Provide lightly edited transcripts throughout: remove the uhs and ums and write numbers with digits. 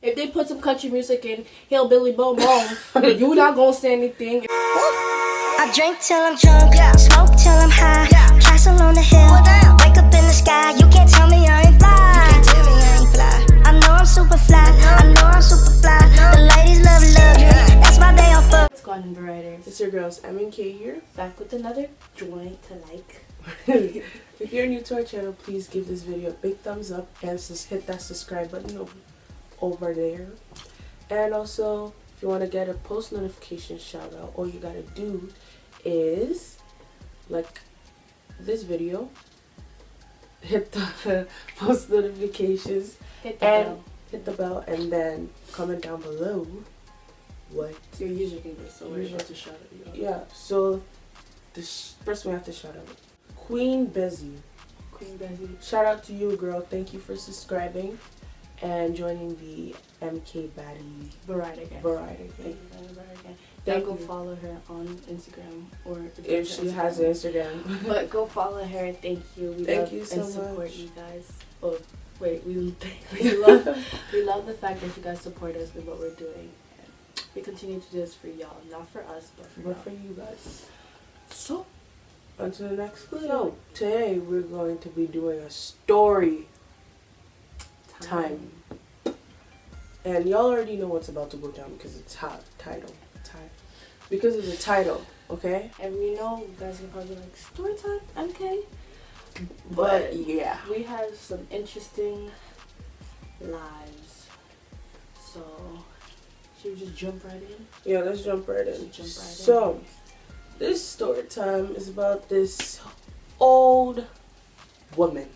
If they put some country music in Hillbilly Boom Boom, you not gonna say anything. I drink till I'm drunk, smoke till I'm high, castle on the hill, wake up in the sky. You can't tell me I ain't fly. I know I'm super fly, I know I'm super fly. The ladies love luxury, that's why they all fuck. What's going on, Riders? It's your girls M and K here, Back with another joint to like. If you're new to our channel, please give this video a big thumbs up and hit that subscribe button over there. And also, if you want to get a post notification shout out, all you gotta do is like this video, hit the post notifications, Hit the bell. And then comment down below what Your username is, so we're about to shout at you. yeah. So first we have to shout out Queen Bezzy. Queen Bezzy. Shout out to you, girl. Thank you for subscribing and joining the mkbaddies Variety gang. Thank Go you. follow her on Instagram or If she has an Instagram. But go follow her. Thank you. We Thank love you so and support much. you guys. Oh wait, we love the fact that you guys support us with what we're doing. And we continue to do this for y'all, not for us, but for But y'all. for you guys. So On to the next video. Today we're going to be doing a story time. And y'all already know what's about to go down because it's hot title. Because of the title, okay? And we know you guys are probably like, story time, okay. But yeah. We have some interesting lives. So should we just jump right in? Yeah, let's jump right in. Jump right in. So, this story time is about this old woman.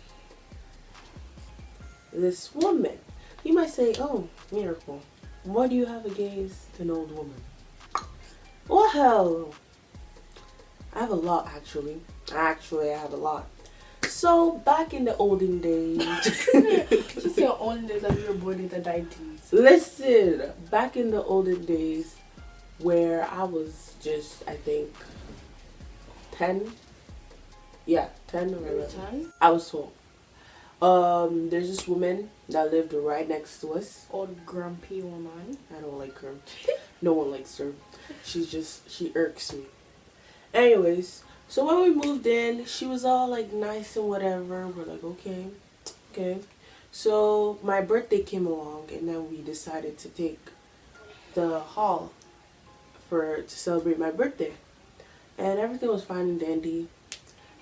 This woman. You might say, oh, miracle. What do you have against an old woman? Well, I have a lot, actually. I have a lot. So, back in the olden days. She said only days that we were born in the 90s. Listen, back in the olden days where I was just, I think, 10. Yeah, 10 or 11. 10? I was 12. There's this woman that lived right next to us. Old grumpy woman. I don't like her. No one likes her. She irks me. Anyways, so when we moved in, she was all like nice and whatever. We're like, okay. So my birthday came along and then we decided to take the hall to celebrate my birthday. And everything was fine and dandy.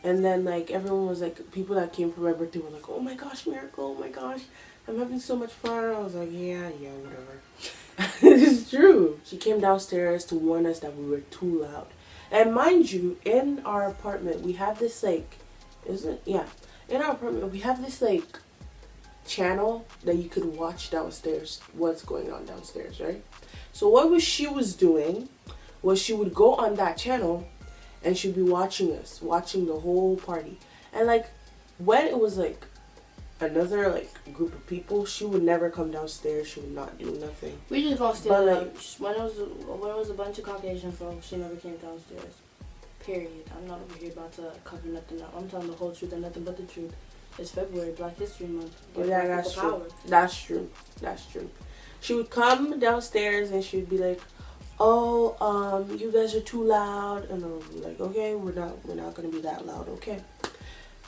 And then like everyone was like, people that came for my birthday were like, oh my gosh, Miracle, oh my gosh, I'm having so much fun. I was like, yeah, whatever. It's true. She came downstairs to warn us that we were too loud. And mind you, in our apartment, we have this like, in our apartment, we have this like channel that you could watch downstairs, what's going on downstairs, right? So what she was doing was she would go on that channel and she'd be watching us, watching the whole party. And like, when it was like another like group of people, she would never come downstairs. She would not do nothing. We just gonna stay But, like when it was a bunch of Caucasian folks, she never came downstairs. Period. I'm not over here about to cover nothing up. I'm telling the whole truth and nothing but the truth. It's February, Black History Month. Give Yeah, Black that's people true. power. That's true. She would come downstairs and she'd be like, oh, you guys are too loud. And I'm like, okay, we're not gonna be that loud, okay.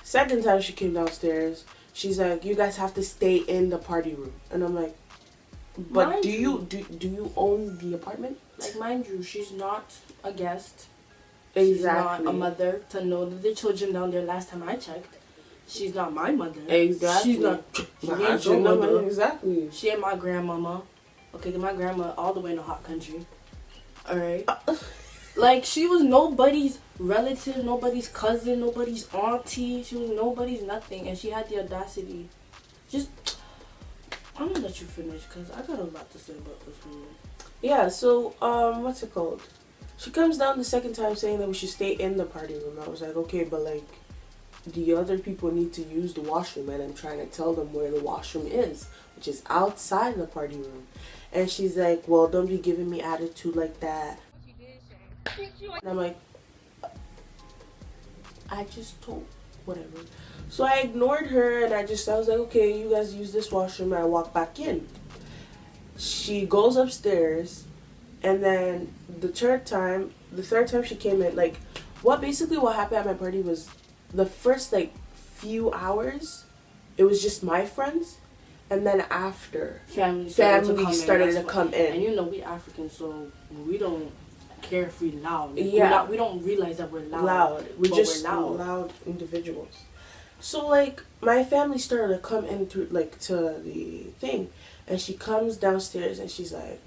Second time she came downstairs, she's like, you guys have to stay in the party room. And I'm like, but Mind do you own the apartment? Like, mind you, she's not a guest. Exactly. She's not a mother to know that the children down there. Last time I checked, she's not my mother. Exactly. She's not. She My ain't your mother. Exactly. She ain't my grandmama. Okay, my grandma all the way in the hot country. All right. Like, she was nobody's relative, nobody's cousin, nobody's auntie. She was nobody's nothing, and she had the audacity. I'm gonna let you finish because I got a lot to say about this woman. Yeah. So what's it called? She comes down the second time saying that we should stay in the party room. I was like, okay, but like, the other people need to use the washroom, and I'm trying to tell them where the washroom is, which is outside the party room. And she's like, well, don't be giving me attitude like that. And I'm like, I just told, whatever. So I ignored her and I was like, okay, you guys use this washroom, and I walked back in. she goes upstairs, and then the third time she came in, like, what happened at my party was the first, like, few hours, it was just my friends, and then after, family started to come in. And you know, we Africans, so we don't care if we loud. Yeah. We don't realize that we're loud. We're just loud individuals. So, like, my family started to come in through, like, to the thing, and she comes downstairs and she's like,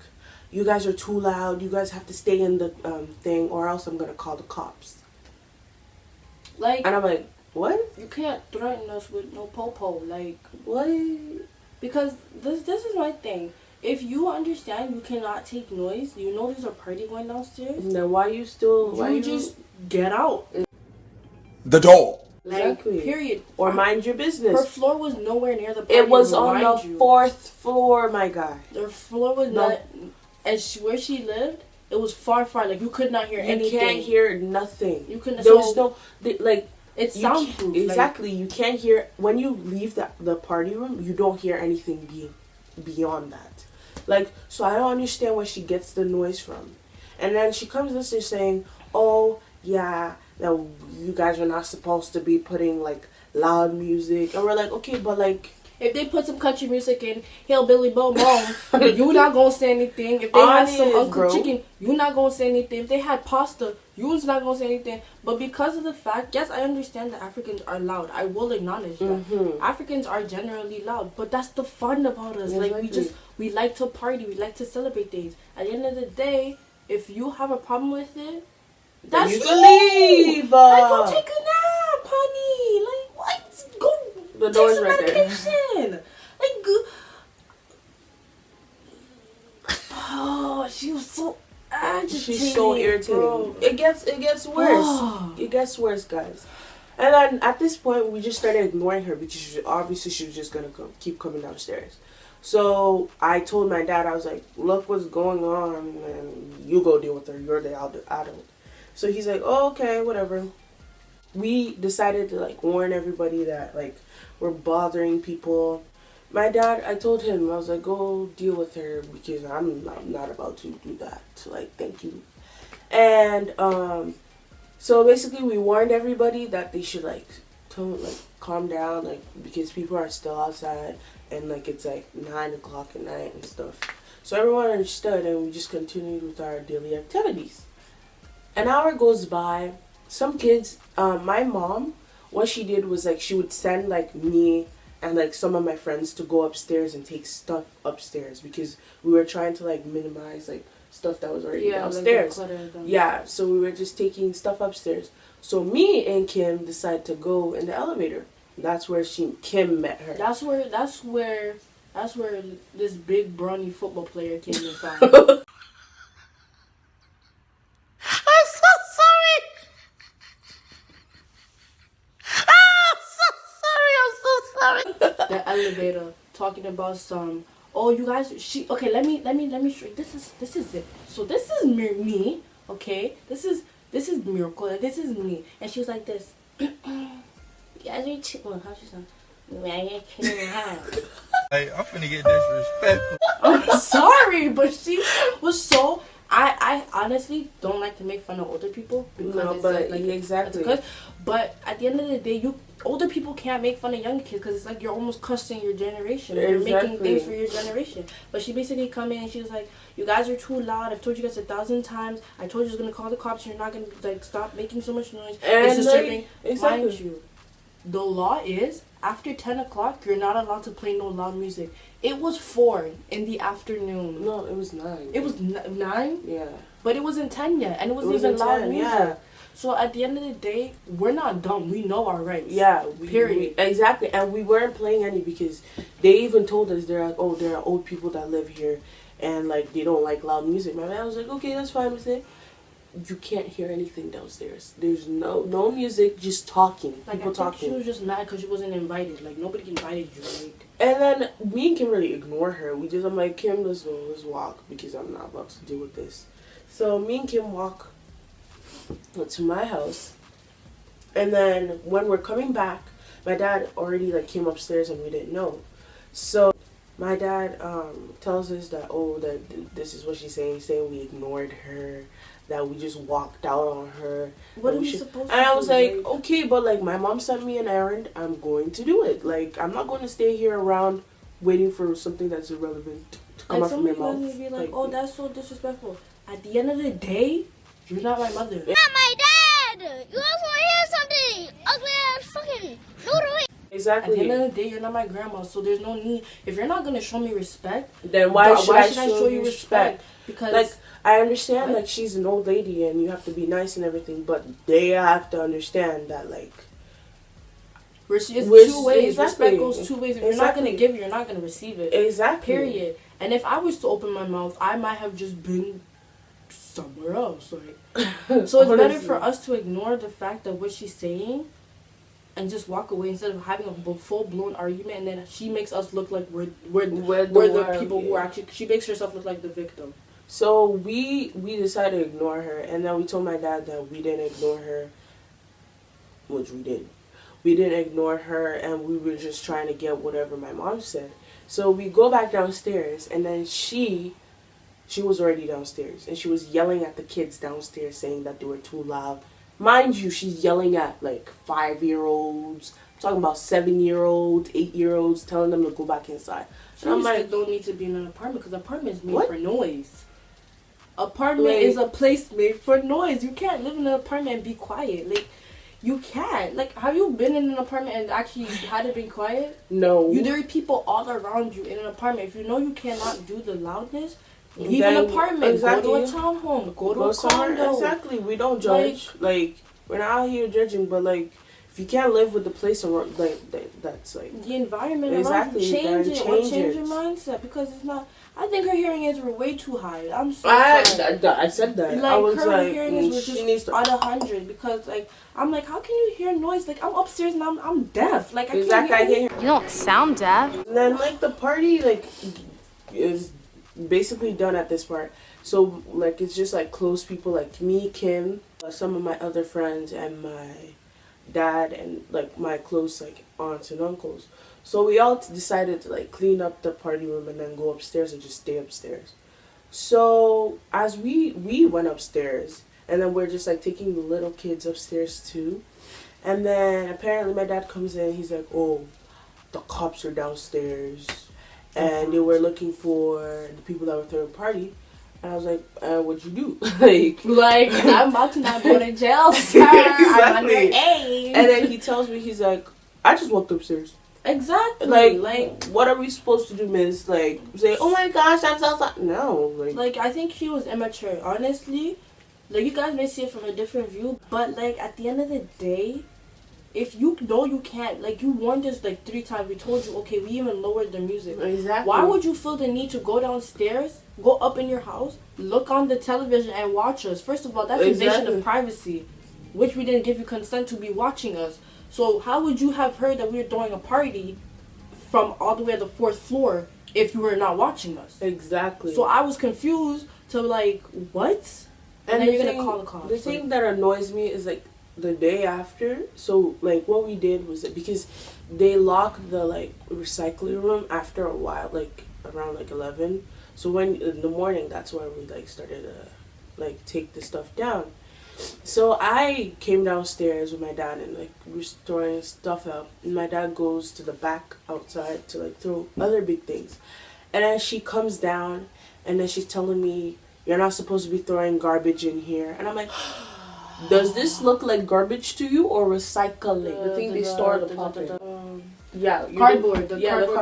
you guys are too loud, you guys have to stay in the thing, or else I'm gonna call the cops. Like, and I'm like, what? You can't threaten us with no po-po, like, what? Because this is my thing. If you understand you cannot take noise, you know there's a party going downstairs, then why you still, just get out the door. Like, exactly. Period. Or mind your business. Her floor was nowhere near the party. It was on the 4th floor, my guy. Her floor was not, and where she lived, it was far. Like, you could not hear anything. You can't hear nothing. You couldn't. There was no, like, it's soundproof. Exactly. Like, you can't hear when you leave the party room. You don't hear anything beyond that. Like, so I don't understand where she gets the noise from. And then she comes in there saying, "Oh yeah, that you guys are not supposed to be putting, like, loud music." And we're like, okay, but, like, if they put some country music in Hillbilly Boom Boom, you not gonna say anything. If they had some Uncle Chicken, you not gonna say anything. If they had pasta, you was not gonna say anything. But because of the fact, yes, I understand that Africans are loud. I will acknowledge that. Africans are generally loud, but that's the fun about us. Exactly. Like, we like to party, we like to celebrate things. At the end of the day, if you have a problem with it, that's you can leave. Like, go take a nap, honey. Like, what? Go the take some right medication. Like, oh, she was so agitated. She's so irritating. Bro. It gets worse. It gets worse, guys. And then at this point, we just started ignoring her because she was just gonna keep coming downstairs. So I told my dad, I was like, "Look what's going on, and you go deal with her. You're the adult." So he's like, "Oh, okay, whatever." We decided to, like, warn everybody that, like, we're bothering people. My dad, I told him, I was like, "Go deal with her because I'm not about to do that. So, like, thank you." And so basically we warned everybody that they should, like, calm down, like, because people are still outside and, like, it's like 9 o'clock at night and stuff. So everyone understood, and we just continued with our daily activities. An hour goes by. Some kids, my mom, what she did was, like, she would send, like, me and, like, some of my friends to go upstairs and take stuff upstairs because we were trying to, like, minimize, like, stuff that was already downstairs. Yeah, so we were just taking stuff upstairs. So me and Kim decided to go in the elevator. That's where Kim met her. That's where this big brawny football player came and found. The elevator talking about some, oh, you guys, okay, let me show you. This is it. So this is me, okay? This is Miracle, and this is me. And she was like this. You guys are chilling. How she sound? Hey, I'm finna get disrespectful. I'm sorry, but she was so. I honestly don't like to make fun of older people because exactly. But at the end of the day, older people can't make fun of younger kids because it's like you're almost cussing your generation. You're making things for your generation. But she basically come in and she was like, "You guys are too loud. I've told you guys 1,000 times. I told you I was gonna call the cops. You're not gonna, like, stop making so much noise. It's disturbing." Exactly. Mind you, the law is after 10 o'clock you're not allowed to play no loud music. It was 4 in the afternoon. No, it was 9. It was 9? Yeah. But it wasn't 10 yet, and it wasn't even loud 10, music. yeah. So at the end of the day, we're not dumb. We know our rights. Yeah. Period. Exactly. And we weren't playing any because they even told us, they're like, "Oh, there are old people that live here and, like, they don't like loud music." My man was like, "Okay, that's fine with it." You can't hear anything downstairs. There's no music, just talking. Like, people talking. She was just mad because she wasn't invited. Like, nobody invited you. Like. And then me and Kim really ignore her. I'm like, "Kim, let's go, let's walk because I'm not about to deal with this." So me and Kim walk to my house, and then when we're coming back, my dad already, like, came upstairs and we didn't know. So my dad tells us that, oh, that this is what she's saying. He's saying we ignored her, that we just walked out on her. What are we supposed to and do? I was like, okay, but like my mom sent me an errand. I'm going to do it. Like, I'm not going to stay here around waiting for something that's irrelevant to come out from your mouth. Like, be like, oh, that's so disrespectful. At the end of the day, you're not my mother. Not my dad! You also want to hear something? Ugly ass fucking noodle. Exactly. At the end of the day, you're not my grandma, so there's no need. If you're not gonna show me respect, then why should I show you respect? Because like, I understand like she's an old lady and you have to be nice and everything, but they have to understand that like it's two ways. Exactly. Respect goes 2 ways. If you're not gonna give it, you're not gonna receive it. Exactly. Period. And if I was to open my mouth, I might have just been somewhere else. Like, so it's better for us to ignore the fact of what she's saying and just walk away instead of having a full-blown argument, and then she makes us look like we're the people who are actually, she makes herself look like the victim. So we decided to ignore her, and then we told my dad that we didn't ignore her, which we did. We didn't ignore her, and we were just trying to get whatever my mom said. So we go back downstairs, and then she was already downstairs, and she was yelling at the kids downstairs saying that they were too loud. Mind you, she's yelling at like 5-year-olds. I'm talking about 7-year-olds, 8-year-olds, telling them to go back inside. And I'm like, don't need to be in an apartment because apartment is made for noise. Apartment is a place made for noise. You can't live in an apartment and be quiet. Like, you can't. Like, have you been in an apartment and actually had it been quiet? No. There are people all around you in an apartment. If you know you cannot do the loudness, leave an apartment. Exactly. Go to a townhome. Go to a condo. Exactly. We don't judge. Like, we're not out here judging, but like, if you can't live with the place around, like that's like the environment exactly, around you, change it or change your mindset, because it's not. I think her hearing aids were way too high. I'm so sorry. I said that. Like, I was her like, hearing aids were just on 100, because like I'm like, how can you hear noise? Like, I'm upstairs and I'm deaf. Like, I can't hear. You don't sound deaf. And then like the party like is basically done at this part. So like it's just like close people like me, Kim, some of my other friends, and my dad, and like my close like aunts and uncles. So we all decided to like clean up the party room and then go upstairs and just stay upstairs. So as we went upstairs, and then we're just like taking the little kids upstairs too, and then apparently my dad comes in. He's like, oh, the cops are downstairs and they were looking for the people that were throwing a party. And I was like, what'd you do? like I'm about to not go to jail, sir. Exactly. I'm underage. And then he tells me, he's like, I just walked upstairs. Exactly. Like, what are we supposed to do, miss? Like, say, oh my gosh, I'm so sorry. No. Like, I think he was immature. Honestly, like, you guys may see it from a different view, but like, at the end of the day, if you know you can't, like, you warned us like 3 times. We told you, okay, we even lowered the music. Exactly. Why would you feel the need to go downstairs, go up in your house, look on the television and watch us? First of all, that's invasion of privacy, which we didn't give you consent to be watching us. So how would you have heard that we were throwing a party from all the way to the 4th floor if you were not watching us? Exactly. So I was confused to like, what? And then you're going to call the cops. The thing that annoys me is like, the day after, so like what we did was that because they locked the like recycling room after a while, like around like 11. So when in the morning, that's when we like started to like take the stuff down. So I came downstairs with my dad and like we were throwing stuff out, and my dad goes to the back outside to like throw other big things, and then she comes down and then she's telling me, you're not supposed to be throwing garbage in here, and I'm like, does this look like garbage to you or recycling? The thing they store the pop in. Yeah, cardboard. Cardboard.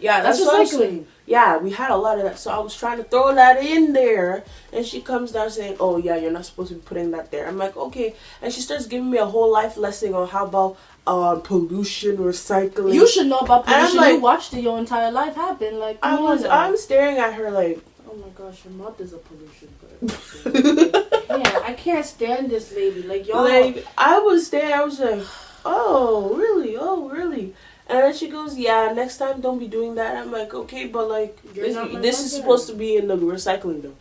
Yeah, that's recycling. Yeah, we had a lot of that. So I was trying to throw that in there, and she comes down saying, oh yeah, you're not supposed to be putting that there. I'm like, okay. And she starts giving me a whole life lesson on how about pollution, recycling. You should know about pollution. Like, you watched it your entire life happen. Like, I'm staring at her like, oh my gosh, your mouth is a pollution bird. Yeah, I can't stand this lady. Like, y'all. Like, I was like, oh really? And then she goes, yeah, next time don't be doing that. I'm like, okay, but like, this is supposed to be in the recycling though.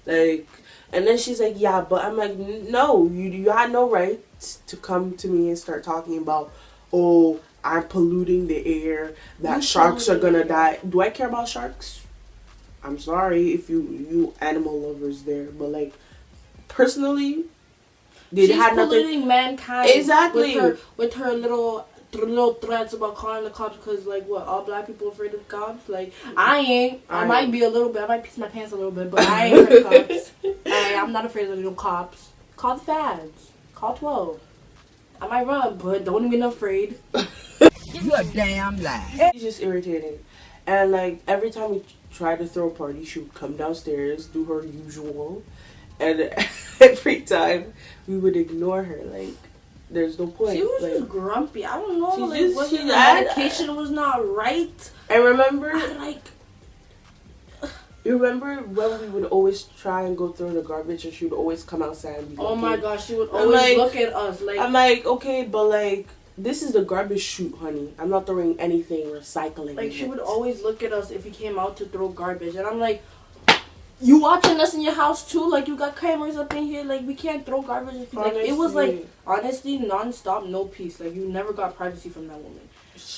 Like, and then she's like, yeah, but I'm like, no, you had no right to come to me and start talking about, oh, I'm polluting the air, that You sharks are gonna polluting die. Do I care about sharks? I'm sorry if you animal lovers there, but like personally, She's had nothing. polluting mankind. Exactly. With her little threats about calling the cops because like what, all black people afraid of cops? Like I ain't. I might be a little bit. I might piss my pants a little bit, but I ain't afraid of cops. I'm not afraid of no cops. Call the fads. Call 12. I might run, but don't even afraid. You a damn lie. She's just irritating, and like every time we try to throw a party, she would come downstairs, do her usual, and every time we would ignore her. Like there's no point. She was like, just grumpy. I don't know. She Like, just- was she it the had- medication was not right? and remember, Like, you remember when we would always try and go throw the garbage, and she would always come outside and be oh looking? my gosh, she would I'm always like- look at us. Like, I'm like, okay, but like this is the garbage chute, honey. I'm not throwing anything recycling. like in she it. would always look at us if we came out to throw garbage, and I'm like, you watching us in your house too? Like, you got cameras up in here? Like, we can't throw garbage. Like, it was like honestly non-stop, no peace. Like, you never got privacy from that woman.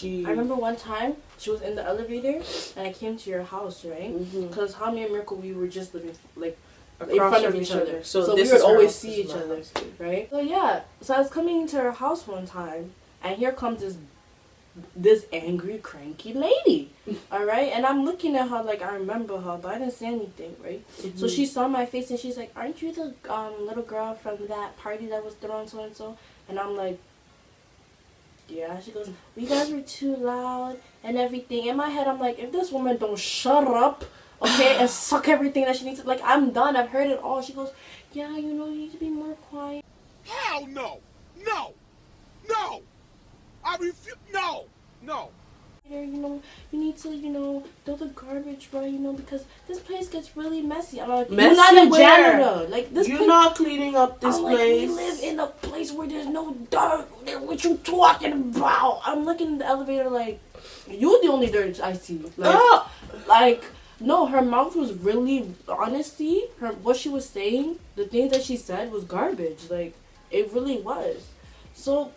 I remember one time she was in the elevator and I came to your house, right? Because how me and Miracle, we were just living like in front of each other, so we this would is her always house, see this each is my other, house. right? So yeah, so I was coming to her house one time, and here comes this angry, cranky lady, all right? And I'm looking at her like I remember her, but I didn't say anything, right? So she saw my face and she's like, "Aren't you the little girl from that party that was thrown so and so?" And I'm like, yeah. She goes, "We guys were too loud and everything." In my head, I'm like, if this woman don't shut up, okay, and suck everything that she needs to, like, I'm done. I've heard it all. She goes, "Yeah, you know, you need to be more quiet." Hell no! No! No! I refuse. No! No! You know, you need to, throw the garbage, right? Because this place gets really messy. I'm like, you're Messy not a where? janitor. Like, this You're place, not cleaning up this I'm place. like, we live in a place where there's no dirt. What you talking about? I'm looking in the elevator like, you're the only dirt I see. Like, no, her mouth was really, honestly, what she was saying, the things that she said was garbage. Like, it really was. So,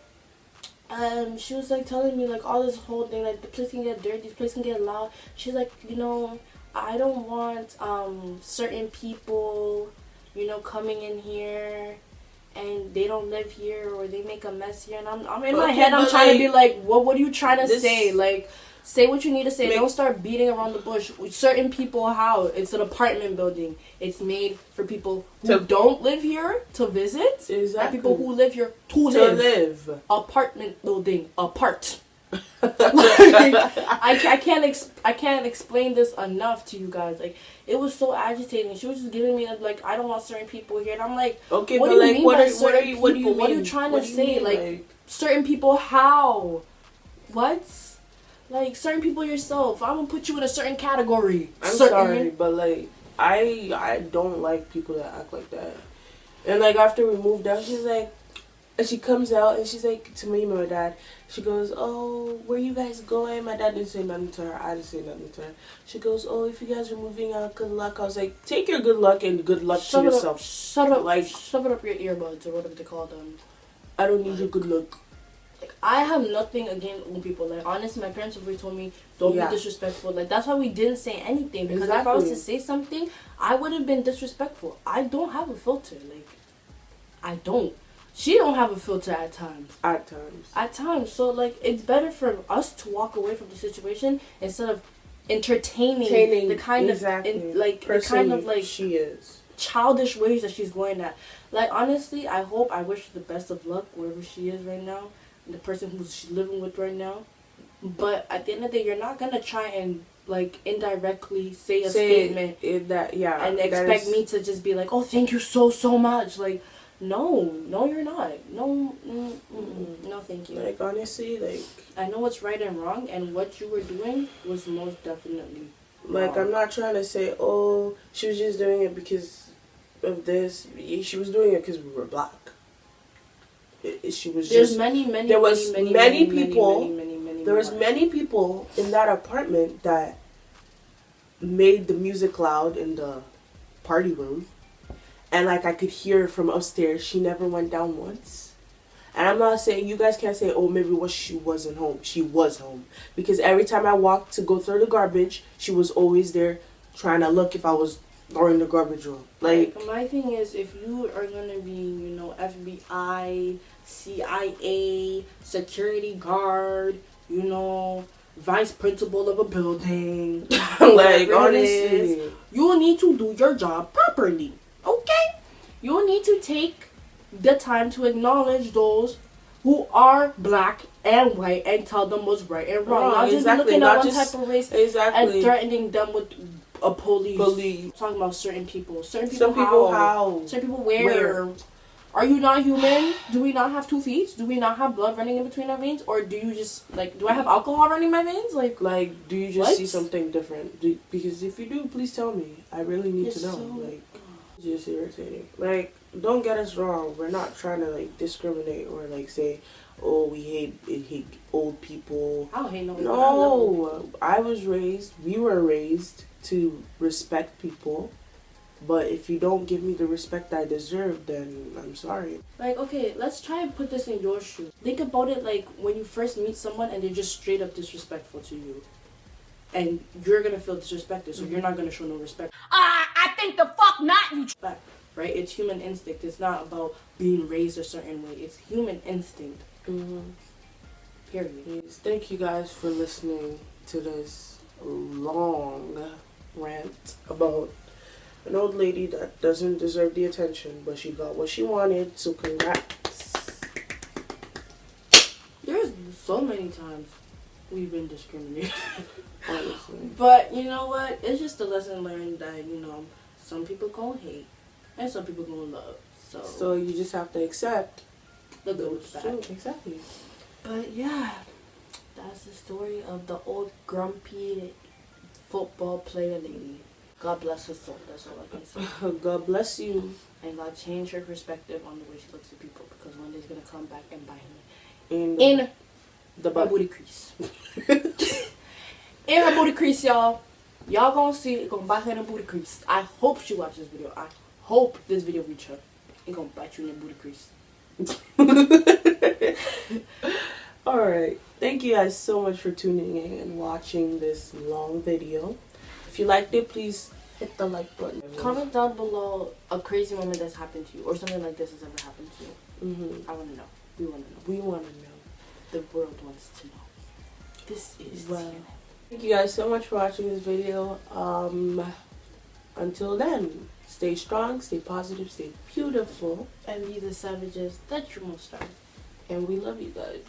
she was like telling me like all this whole thing, like the place can get dirty, this place can get loud. She's like, I don't want certain people, coming in here and they don't live here or they make a mess here. And I'm in my head, I'm trying to be like, what are you trying to say? Like, say what you need to say. Don't start beating around the bush. Certain people, how? It's an apartment building. It's made for people who don't live here to visit. Exactly. And people who live here to live. Apartment building. Apart. I can't explain this enough to you guys. Like, it was so agitating. She was just giving me like, I don't want certain people here, and I'm like, okay, what but do you like, mean what by are certain you people? mean? What are you trying to say? Mean, like, certain people, how? What? Like, certain people yourself. I'm gonna put you in a certain category. I'm sorry, but like, I don't like people that act like that. And like after we moved out, she's like, and she comes out and she's like to me and my dad. She goes, "Oh, where you guys going?" My dad didn't say nothing to her. I didn't say nothing to her. She goes, "Oh, if you guys are moving out, good luck." I was like, "Take your good luck and good luck to yourself." Shut up. Like, shove it up your earbuds or whatever they call them. I don't need your good luck. Like, I have nothing against old people. Like, honestly, my parents have always told me, don't be disrespectful. Like, that's why we didn't say anything. Because if I was to say something, I would have been disrespectful. I don't have a filter. Like, I don't. She don't have a filter at times. At times. So, like, it's better for us to walk away from the situation instead of entertaining the kind of, the kind of, like, she is. Childish ways that she's going at. Like, honestly, I wish her the best of luck wherever she is right now. The person who she's living with right now. But at the end of the day, you're not gonna try and like indirectly say a statement and expect me to just be like, "Oh, thank you so much." Like, no, you're not. No, no, thank you. Like, honestly, like, I know what's right and wrong, and what you were doing was most definitely like, wrong. I'm not trying to say, oh, she was just doing it because of this. She was doing it because we were black. She was There's just many people in that apartment that made the music loud in the party room, and like I could hear from upstairs. She never went down once, And I'm not saying, you guys can't say, oh, maybe she wasn't home. She was home. Because every time I walked to go throw the garbage, she was always there trying to look if I was throwing the garbage room. Like, my thing is, if you are gonna be, you know, FBI, CIA, security guard, you know, vice principal of a building, like, honestly, you need to do your job properly. Okay? You need to take the time to acknowledge those who are black and white and tell them what's right and wrong. Not just looking at one type of race and threatening them with a police. Talking about certain people. Certain people how? Certain people where? Are you not human? Do we not have 2 feet? Do we not have blood running in between our veins? Or do you just, like, do I have alcohol running in my veins? Like, do you just see something different? Because if you do, please tell me. I really need to know. Like, it's just irritating. Like, don't get us wrong. We're not trying to, like, discriminate or, like, say, oh, we hate old people. I don't hate no one. No, we were raised to respect people. But if you don't give me the respect I deserve, then I'm sorry. Like, okay, let's try and put this in your shoes. Think about it like when you first meet someone and they're just straight up disrespectful to you. And you're going to feel disrespected, so you're not going to show no respect. I think the fuck not, you. Right? It's human instinct. It's not about being raised a certain way. It's human instinct. Period. Thank you guys for listening to this long rant about an old lady that doesn't deserve the attention, but she got what she wanted, so congrats. There's so many times we've been discriminated. Honestly. But you know what? It's just a lesson learned that, you know, some people gonna hate and some people gonna love. So you just have to accept the good with bad. Exactly. But yeah, that's the story of the old grumpy football player lady. God bless her soul. That's all I can say. God bless you. And God change her perspective on the way she looks at people, because one day it's gonna come back and bite her in the booty crease. In her booty crease, y'all. Y'all gonna see it gonna bite her in the booty crease. I hope she watches this video. I hope this video reach her. It gonna bite you in the booty crease. Alright. Thank you guys so much for tuning in and watching this long video. If you liked it, please hit the like button. Comment down below a crazy moment that's happened to you, or something like this has ever happened to you. I want to know. We want to know. We want to know. The world wants to know. This is CNN. Thank you guys so much for watching this video. Until then, stay strong, stay positive, stay beautiful, and be the savages that you most are. And we love you guys.